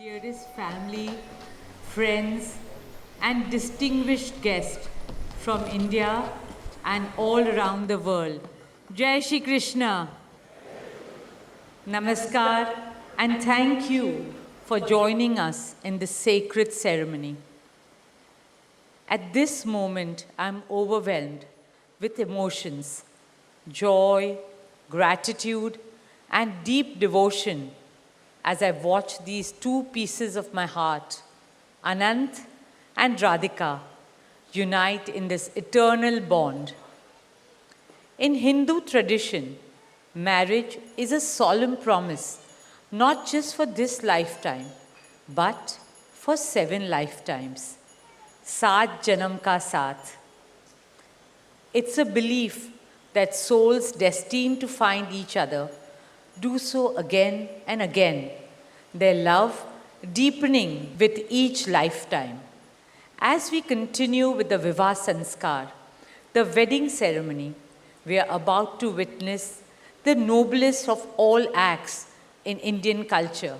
Dearest family, friends, and distinguished guests from India and all around the world. Jai Shri Krishna. Namaskar, and thank you for joining us in this sacred ceremony. At this moment, I'm overwhelmed with emotions, joy, gratitude, and deep devotion as I watch these two pieces of my heart, Anant and Radhika, unite in this eternal bond. In Hindu tradition, marriage is a solemn promise, not just for this lifetime, but for 7 lifetimes. Saat Janam Ka Saath. It's a belief that souls destined to find each other do so again and again, their love deepening with each lifetime. As we continue with the Vivah Sanskar, the wedding ceremony, we are about to witness the noblest of all acts in Indian culture,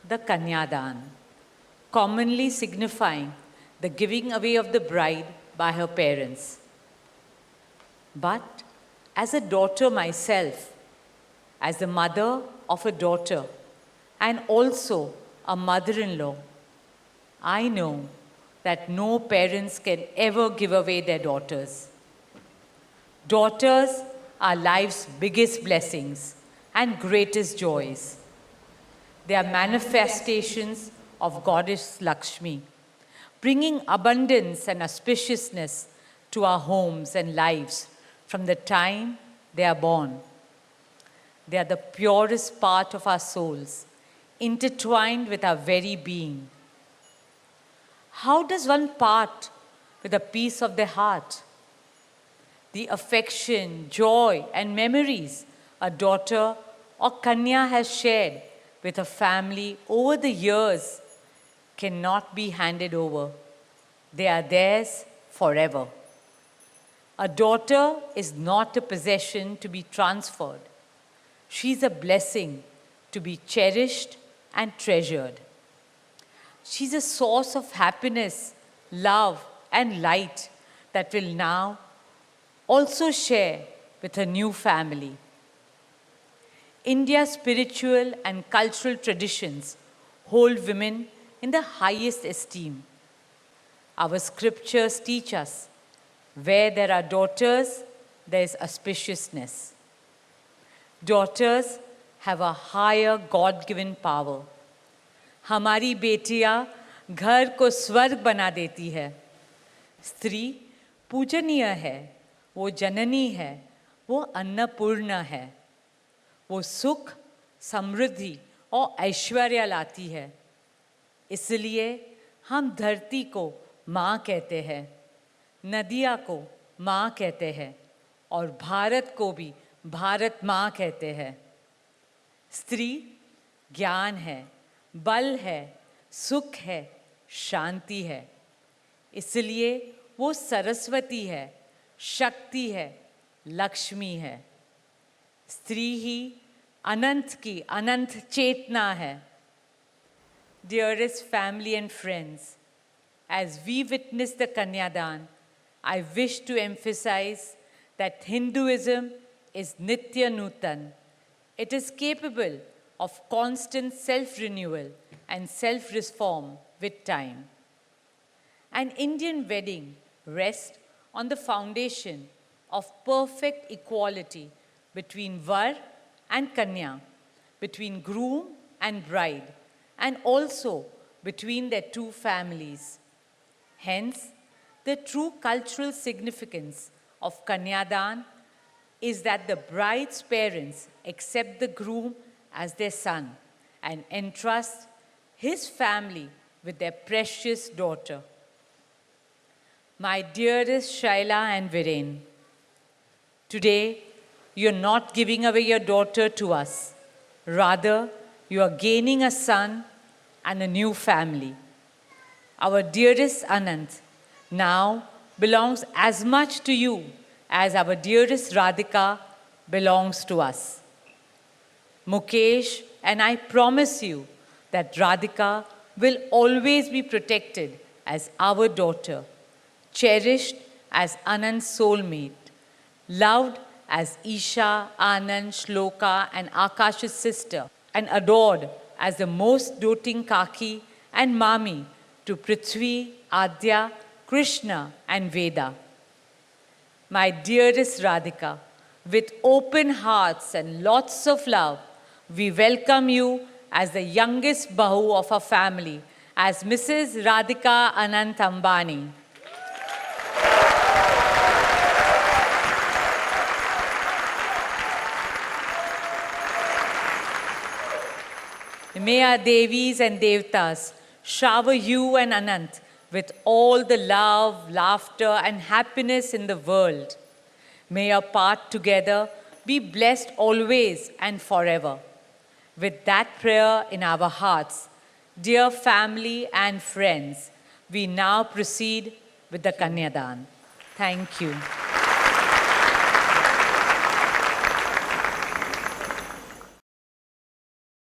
the Kanyadan, commonly signifying the giving away of the bride by her parents. But as a daughter myself, as the mother of a daughter and also a mother-in-law, I know that no parents can ever give away their daughters. Daughters are life's biggest blessings and greatest joys. They are manifestations of Goddess Lakshmi, bringing abundance and auspiciousness to our homes and lives from the time they are born. They are the purest part of our souls, intertwined with our very being. How does one part with a piece of their heart? The affection, joy, and memories a daughter or Kanya has shared with her family over the years cannot be handed over. They are theirs forever. A daughter is not a possession to be transferred. She's a blessing to be cherished and treasured. She's a source of happiness, love, and light that will now also share with her new family. India's spiritual and cultural traditions hold women in the highest esteem. Our scriptures teach us where there are daughters, there is auspiciousness. Daughters have a higher God-given power. हमारी बेटियां घर को स्वर्ग बना देती है. स्त्री पूजनीय है, वो जननी है, वो अन्नपूर्णा है. वो सुख, समृद्धि और ऐश्वर्य लाती है. इसलिए हम धरती को माँ कहते हैं, नदियाँ को माँ कहते हैं और भारत को भी भारत माँ कहते हैं. स्त्री ज्ञान है, बल है, सुख है, शांति है. इसलिए वो सरस्वती है, शक्ति है, लक्ष्मी है. स्त्री ही अनंत की अनंत चेतना है. Dearest family and friends, as we witness the Kanyadan, I wish to emphasize that Hinduism is Nitya Nutan. It is capable of constant self-renewal and self-reform with time. An Indian wedding rests on the foundation of perfect equality between Var and Kanya, between groom and bride, and also between their two families. Hence, the true cultural significance of Kanyadan is that the bride's parents accept the groom as their son and entrust his family with their precious daughter. My dearest Shaila and Viren, today you're not giving away your daughter to us. Rather, you are gaining a son and a new family. Our dearest Anant now belongs as much to you as our dearest Radhika belongs to us. Mukesh and I promise you that Radhika will always be protected as our daughter, cherished as Anand's soulmate, loved as Isha, Anand, Shloka, and Akash's sister, and adored as the most doting Kaki and Mami to Prithvi, Adya, Krishna, and Veda. My dearest Radhika, with open hearts and lots of love, we welcome you as the youngest Bahu of our family, as Mrs. Radhika Anant Ambani. May our Devis and Devtas shower you and Anant with all the love, laughter, and happiness in the world. May your path together be blessed always and forever. With that prayer in our hearts, dear family and friends, we now proceed with the Kanyadan. Thank you.